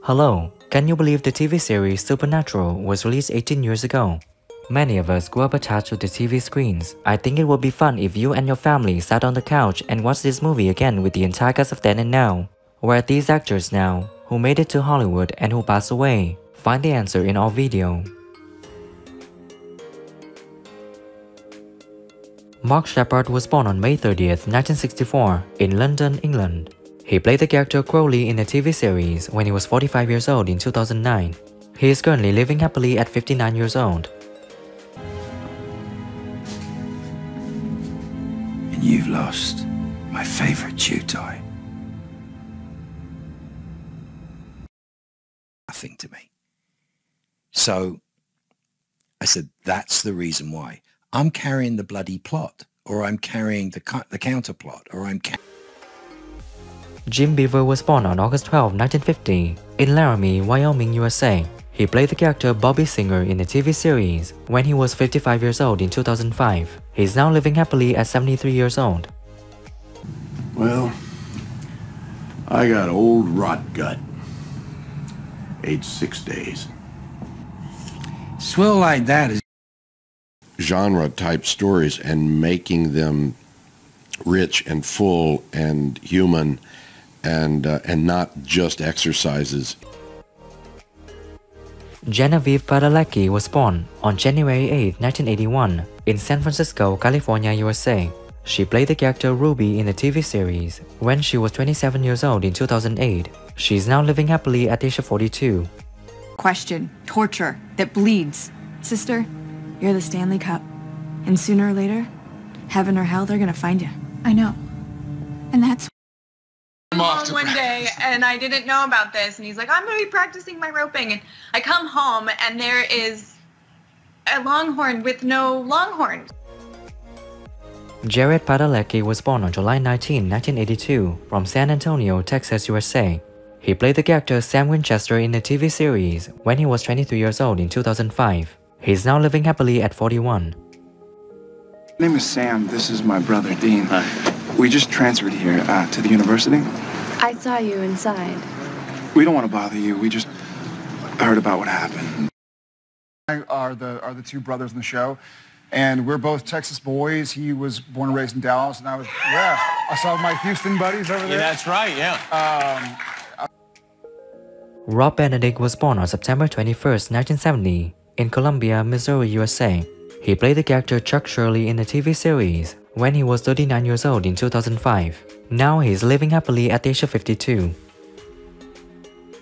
Hello, can you believe the TV series Supernatural was released 18 years ago? Many of us grew up attached to the TV screens. I think it would be fun if you and your family sat on the couch and watched this movie again with the entire cast of then and now. Where are these actors now, who made it to Hollywood and who passed away? Find the answer in our video. Mark Sheppard was born on May 30th, 1964, in London, England. He played the character Crowley in the TV series when he was 45 years old in 2009. He is currently living happily at 59 years old. And you've lost my favorite chew toy. Nothing to me. So I said, that's the reason why. I'm carrying the bloody plot, or I'm carrying the counterplot, or I'm Jim Beaver was born on August 12, 1950, in Laramie, Wyoming, USA. He played the character Bobby Singer in the TV series when he was 55 years old in 2005. He's now living happily at 73 years old. Well, I got old rot gut. Age 6 days. swill like that is Genre type stories and making them rich and full and human and not just exercises. Genevieve was born on January 8, 1981, in San Francisco, California, USA. She played the character Ruby in the TV series when she was 27 years old in 2008. She is now living happily at age 42. Question, torture, that bleeds. Sister, you're the Stanley Cup. And sooner or later, heaven or hell, they're gonna find you. I know. And that's... I'm home one day and I didn't know about this, and he's like, I'm gonna be practicing my roping, and I come home and there is a longhorn with no longhorns. Jared Padalecki was born on July 19, 1982, from San Antonio, Texas, USA. He played the character Sam Winchester in the TV series when he was 23 years old in 2005. He is now living happily at 41. My name is Sam. This is my brother, Dean. Hi. We just transferred here to the university. I saw you inside. We don't want to bother you. We just heard about what happened. Are the two brothers in the show, and we're both Texas boys. He was born and raised in Dallas, and I saw my Houston buddies over there. Yeah, that's right, yeah. Rob Benedict was born on September 21st, 1970, in Columbia, Missouri, USA. He played the character Chuck Shurley in the TV series when he was 39 years old in 2005. Now he is living happily at the age of 52.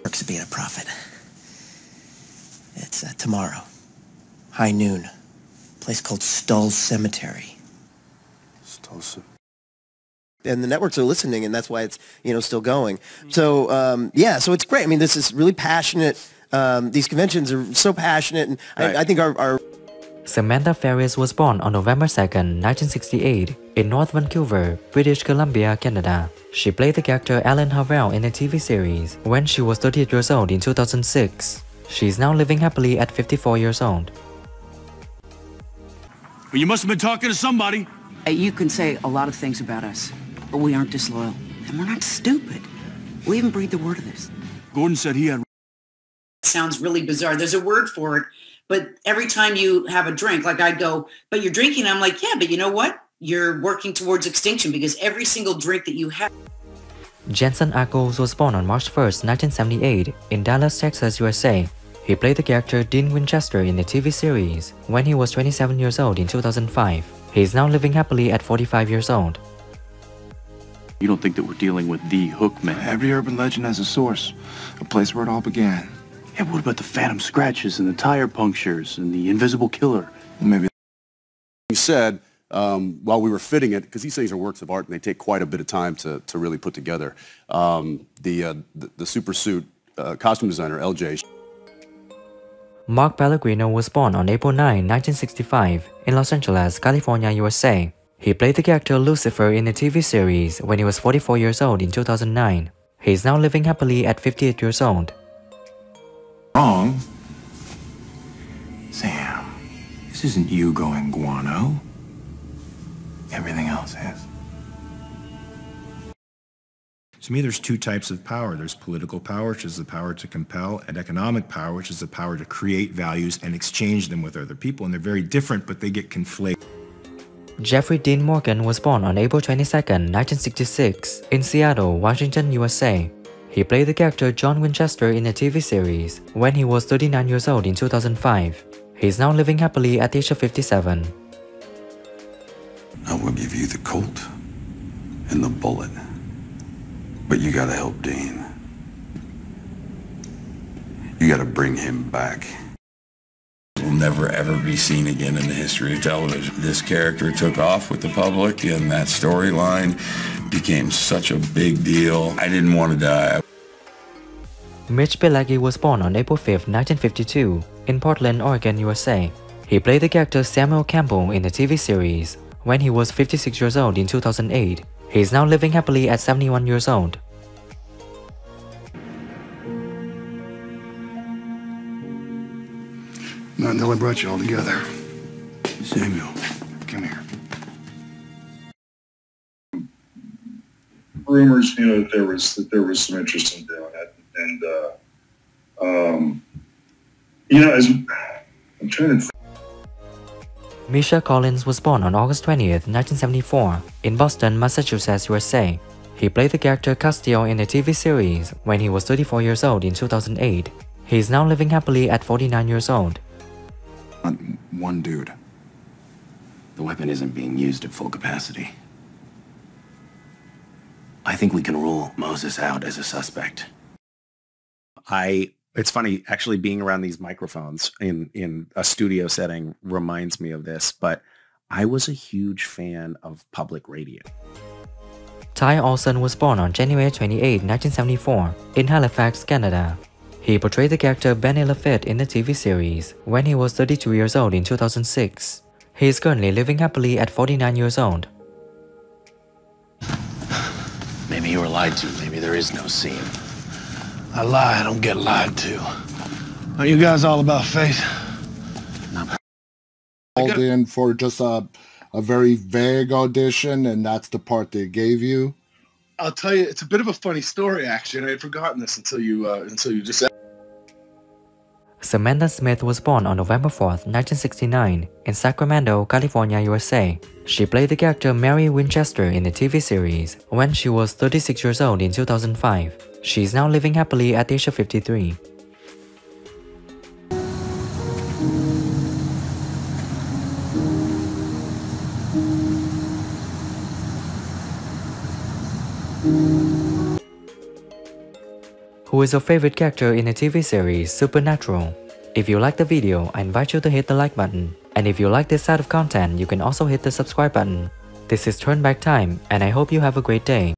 Perks of being a prophet. It's tomorrow, high noon, place called Stull Cemetery. Stull Cemetery. And the networks are listening, and that's why it's still going. So yeah, so it's great. I mean, this is really passionate. These conventions are so passionate, and I think our Samantha Ferris was born on November 2nd, 1968, in North Vancouver, British Columbia, Canada. She played the character Ellen Harvelle in a TV series when she was 38 years old in 2006. She is now living happily at 54 years old. Well, you must have been talking to somebody. You can say a lot of things about us, but we aren't disloyal. And we're not stupid. We even breathed the word of this. Gordon said he had... Sounds really bizarre. There's a word for it, but every time you have a drink, like I go, but you're drinking, I'm like, yeah, but you know what? You're working towards extinction because every single drink that you have... Jensen Ackles was born on March 1st, 1978, in Dallas, Texas, USA. He played the character Dean Winchester in the TV series when he was 27 years old in 2005. He is now living happily at 45 years old. You don't think that we're dealing with the Hook Man? Every urban legend has a source, a place where it all began. Yeah, what about the phantom scratches and the tire punctures and the invisible killer? Maybe. He said, while we were fitting it, because these things are works of art and they take quite a bit of time to really put together, the super suit costume designer, LJ. Mark Pellegrino was born on April 9, 1965, in Los Angeles, California, USA. He played the character Lucifer in the TV series when he was 44 years old in 2009. He is now living happily at 58 years old. wrong. Sam, this isn't you going guano. Everything else is. To me, there's two types of power. There's political power, which is the power to compel, and economic power, which is the power to create values and exchange them with other people. And they're very different, but they get conflated. Jeffrey Dean Morgan was born on April 22, 1966, in Seattle, Washington, USA. He played the character John Winchester in a TV series when he was 39 years old in 2005. He is now living happily at the age of 57. I will give you the Colt and the bullet, but you gotta help Dean. You gotta bring him back. Will never ever be seen again in the history of television. This character took off with the public, and that storyline became such a big deal. I didn't want to die. Mitch Pileggi was born on April 5, 1952, in Portland, Oregon, USA. He played the character Samuel Campbell in the TV series when he was 56 years old in 2008. He is now living happily at 71 years old. Not until I brought you all together. Samuel, come here. Rumors, you know, that there was some interest in doing it, and you know, as I'm trying to. Misha Collins was born on August 20th, 1974, in Boston, Massachusetts, USA. He played the character Castiel in a TV series when he was 34 years old in 2008. He is now living happily at 49 years old. One dude. The weapon isn't being used at full capacity. I think we can rule Moses out as a suspect. It's funny, actually being around these microphones in a studio setting reminds me of this, but I was a huge fan of public radio. Ty Olsson was born on January 28, 1974, in Halifax, Canada. He portrayed the character Benny Lafitte in the TV series when he was 32 years old in 2006. He is currently living happily at 49 years old. Maybe you were lied to. Maybe there is no scene. I lie, I don't get lied to. Aren't you guys all about faith? Called in for just a very vague audition, and that's the part they gave you. I'll tell you, it's a bit of a funny story, actually. I had forgotten this until you just said. Samantha Smith was born on November 4th, 1969, in Sacramento, California, USA. She played the character Mary Winchester in the TV series when she was 36 years old in 2005. She is now living happily at the age of 53. Who is your favorite character in the TV series Supernatural? If you like the video, I invite you to hit the like button. And if you like this side of content, you can also hit the subscribe button. This is Turn Back Time, and I hope you have a great day.